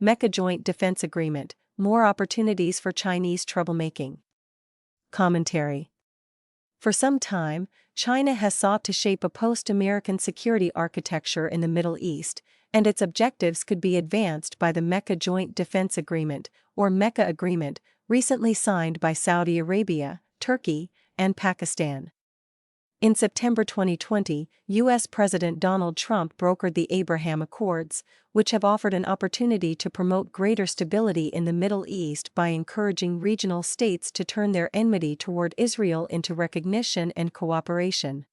Mecca Joint Defense Agreement, more opportunities for Chinese troublemaking. Commentary. For some time, China has sought to shape a post-American security architecture in the Middle East, and its objectives could be advanced by the Mecca Joint Defense Agreement, or Mecca Agreement, recently signed by Saudi Arabia, Turkey, and Pakistan. In September 2020, U.S. President Donald Trump brokered the Abraham Accords, which have offered an opportunity to promote greater stability in the Middle East by encouraging regional states to turn their enmity toward Israel into recognition and cooperation.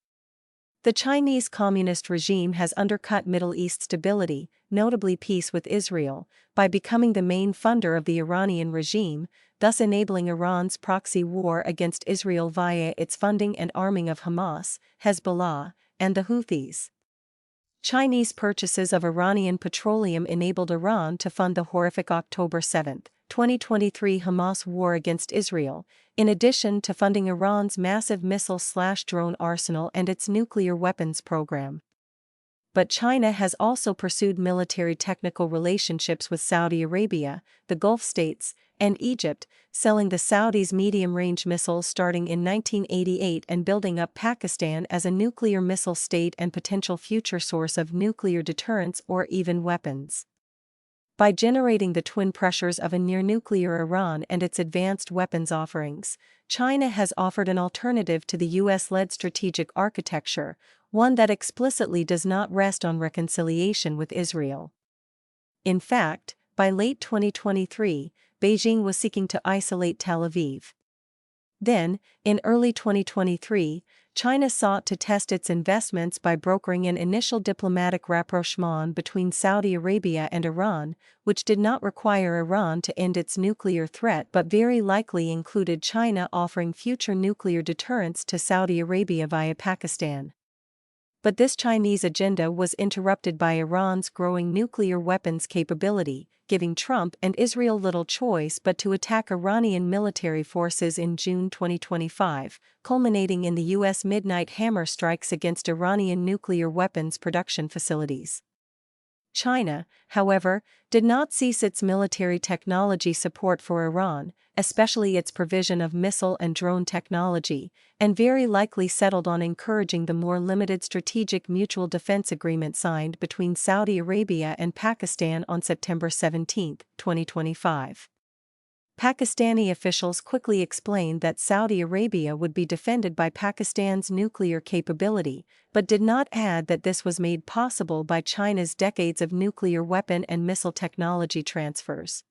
The Chinese Communist regime has undercut Middle East stability, notably peace with Israel, by becoming the main funder of the Iranian regime, thus enabling Iran's proxy war against Israel via its funding and arming of Hamas, Hezbollah, and the Houthis. Chinese purchases of Iranian petroleum enabled Iran to fund the horrific October 7, 2023 Hamas war against Israel, in addition to funding Iran's massive missile-drone arsenal and its nuclear weapons program. But China has also pursued military technical relationships with Saudi Arabia, the Gulf states, and Egypt, selling the Saudis medium-range missiles starting in 1988 and building up Pakistan as a nuclear missile state and potential future source of nuclear deterrence or even weapons. By generating the twin pressures of a near-nuclear Iran and its advanced weapons offerings, China has offered an alternative to the US-led strategic architecture, one that explicitly does not rest on reconciliation with Israel. In fact, by late 2023, Beijing was seeking to isolate Tel Aviv. Then, in early 2023, China sought to test its investments by brokering an initial diplomatic rapprochement between Saudi Arabia and Iran, which did not require Iran to end its nuclear threat but very likely included China offering future nuclear deterrence to Saudi Arabia via Pakistan. But this Chinese agenda was interrupted by Iran's growing nuclear weapons capability, giving Trump and Israel little choice but to attack Iranian military forces in June 2025, culminating in the U.S. midnight hammer strikes against Iranian nuclear weapons production facilities. China, however, did not cease its military technology support for Iran, especially its provision of missile and drone technology, and very likely settled on encouraging the more limited Strategic Mutual Defense Agreement signed between Saudi Arabia and Pakistan on September 17, 2025. Pakistani officials quickly explained that Saudi Arabia would be defended by Pakistan's nuclear capability, but did not add that this was made possible by China's decades of nuclear weapon and missile technology transfers.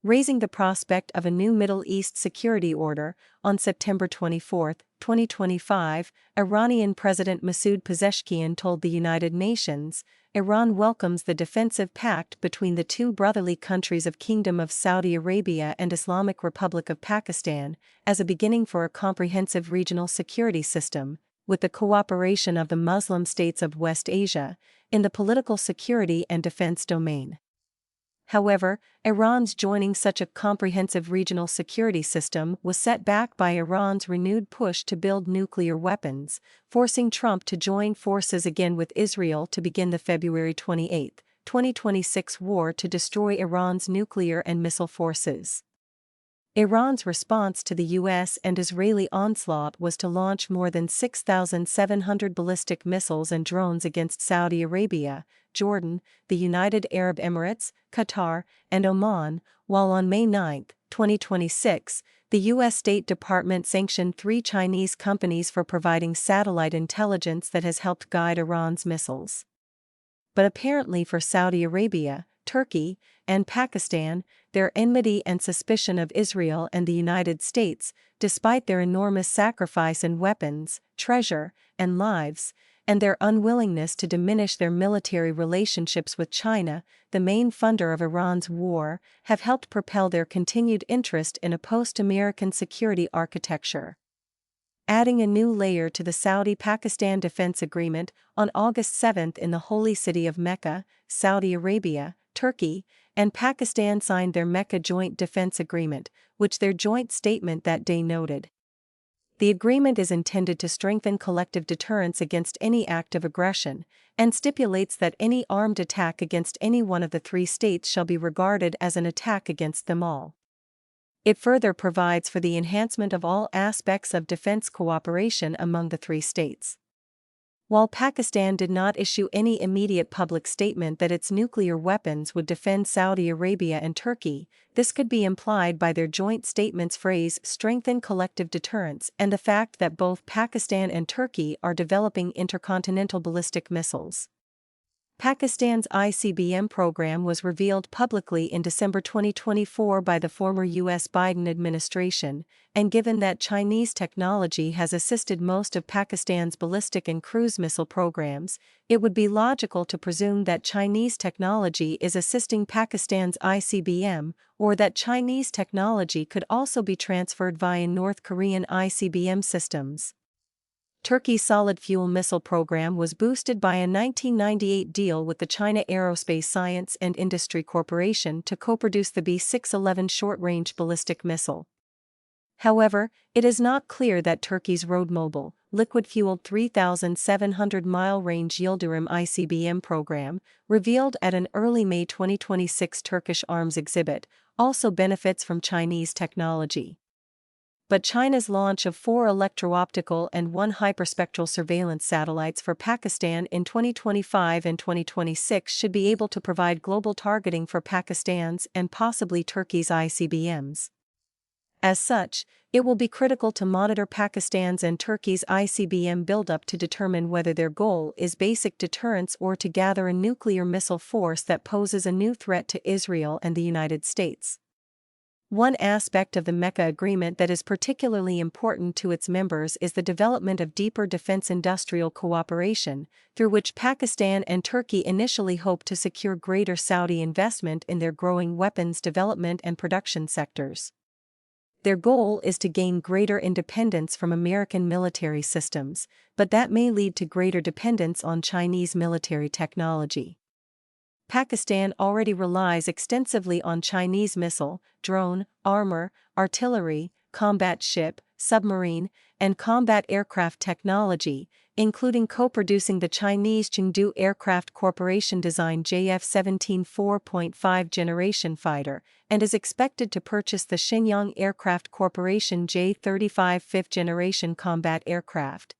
Raising the prospect of a new Middle East security order, on September 24, 2025, Iranian President Masoud Pezeshkian told the United Nations, Iran welcomes the defensive pact between the two brotherly countries of Kingdom of Saudi Arabia and Islamic Republic of Pakistan, as a beginning for a comprehensive regional security system, with the cooperation of the Muslim states of West Asia, in the political security and defense domain. However, Iran's joining such a comprehensive regional security system was set back by Iran's renewed push to build nuclear weapons, forcing Trump to join forces again with Israel to begin the February 28, 2026 war to destroy Iran's nuclear and missile forces. Iran's response to the U.S. and Israeli onslaught was to launch more than 6,700 ballistic missiles and drones against Saudi Arabia, Jordan, the United Arab Emirates, Qatar, and Oman, while on May 9, 2026, the U.S. State Department sanctioned 3 Chinese companies for providing satellite intelligence that has helped guide Iran's missiles. But apparently for Saudi Arabia, Turkey, and Pakistan, their enmity and suspicion of Israel and the United States, despite their enormous sacrifice in weapons, treasure, and lives, and their unwillingness to diminish their military relationships with China, the main funder of Iran's war, have helped propel their continued interest in a post-American security architecture. Adding a new layer to the Saudi-Pakistan Defense Agreement, on August 7 in the holy city of Mecca, Saudi Arabia, Turkey, and Pakistan signed their Mecca Joint Defense Agreement, which their joint statement that day noted. The agreement is intended to strengthen collective deterrence against any act of aggression, and stipulates that any armed attack against any one of the three states shall be regarded as an attack against them all. It further provides for the enhancement of all aspects of defense cooperation among the three states. While Pakistan did not issue any immediate public statement that its nuclear weapons would defend Saudi Arabia and Turkey, this could be implied by their joint statement's phrase "strengthen collective deterrence" and the fact that both Pakistan and Turkey are developing intercontinental ballistic missiles. Pakistan's ICBM program was revealed publicly in December 2024 by the former U.S. Biden administration, and given that Chinese technology has assisted most of Pakistan's ballistic and cruise missile programs, it would be logical to presume that Chinese technology is assisting Pakistan's ICBM, or that Chinese technology could also be transferred via North Korean ICBM systems. Turkey's solid-fuel missile program was boosted by a 1998 deal with the China Aerospace Science and Industry Corporation to co-produce the B-611 short-range ballistic missile. However, it is not clear that Turkey's road-mobile, liquid-fueled 3,700-mile range Yildirim ICBM program, revealed at an early May 2026 Turkish arms exhibit, also benefits from Chinese technology. But China's launch of 4 electro-optical and 1 hyperspectral surveillance satellites for Pakistan in 2025 and 2026 should be able to provide global targeting for Pakistan's and possibly Turkey's ICBMs. As such, it will be critical to monitor Pakistan's and Turkey's ICBM buildup to determine whether their goal is basic deterrence or to gather a nuclear missile force that poses a new threat to Israel and the United States. One aspect of the Mecca Agreement that is particularly important to its members is the development of deeper defense industrial cooperation, through which Pakistan and Turkey initially hope to secure greater Saudi investment in their growing weapons development and production sectors. Their goal is to gain greater independence from American military systems, but that may lead to greater dependence on Chinese military technology. Pakistan already relies extensively on Chinese missile, drone, armor, artillery, combat ship, submarine, and combat aircraft technology, including co-producing the Chinese Chengdu Aircraft Corporation-designed JF-17 4.5 generation fighter, and is expected to purchase the Shenyang Aircraft Corporation J-35 fifth-generation combat aircraft.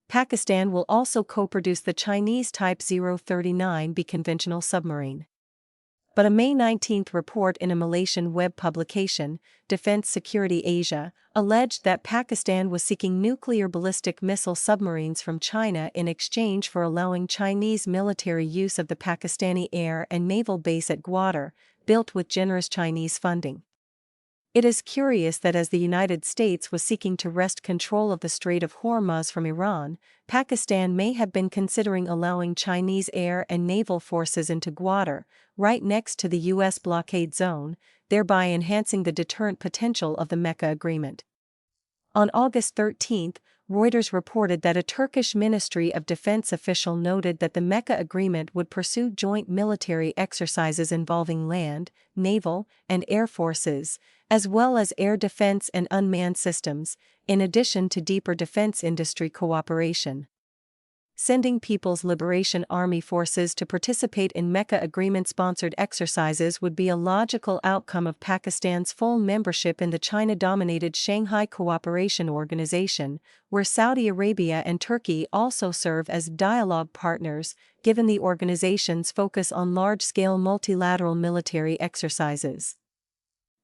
Pakistan will also co-produce the Chinese Type 039B conventional submarine. But a May 19 report in a Malaysian web publication, Defense Security Asia, alleged that Pakistan was seeking nuclear ballistic missile submarines from China in exchange for allowing Chinese military use of the Pakistani air and naval base at Gwadar, built with generous Chinese funding. It is curious that as the United States was seeking to wrest control of the Strait of Hormuz from Iran, Pakistan may have been considering allowing Chinese air and naval forces into Gwadar, right next to the U.S. blockade zone, thereby enhancing the deterrent potential of the Mecca Agreement. On August 13, Reuters reported that a Turkish Ministry of Defense official noted that the Mecca Agreement would pursue joint military exercises involving land, naval, and air forces, as well as air defense and unmanned systems, in addition to deeper defense industry cooperation. Sending People's Liberation Army forces to participate in Mecca Agreement-sponsored exercises would be a logical outcome of Pakistan's full membership in the China-dominated Shanghai Cooperation Organization, where Saudi Arabia and Turkey also serve as dialogue partners, given the organization's focus on large-scale multilateral military exercises.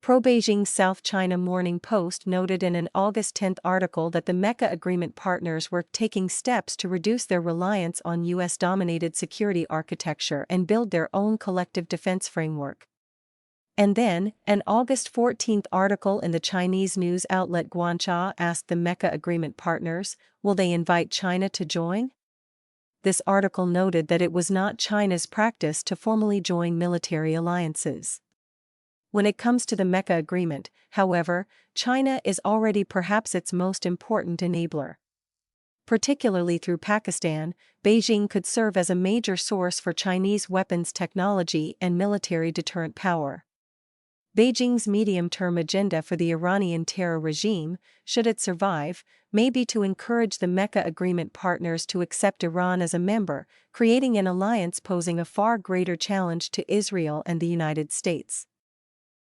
Pro-Beijing South China Morning Post noted in an August 10 article that the Mecca Agreement partners were taking steps to reduce their reliance on U.S.-dominated security architecture and build their own collective defense framework. And then, an August 14 article in the Chinese news outlet Guanxia asked the Mecca Agreement partners, will they invite China to join? This article noted that it was not China's practice to formally join military alliances. When it comes to the Mecca Agreement, however, China is already perhaps its most important enabler. Particularly through Pakistan, Beijing could serve as a major source for Chinese weapons technology and military deterrent power. Beijing's medium-term agenda for the Iranian terror regime, should it survive, may be to encourage the Mecca Agreement partners to accept Iran as a member, creating an alliance posing a far greater challenge to Israel and the United States.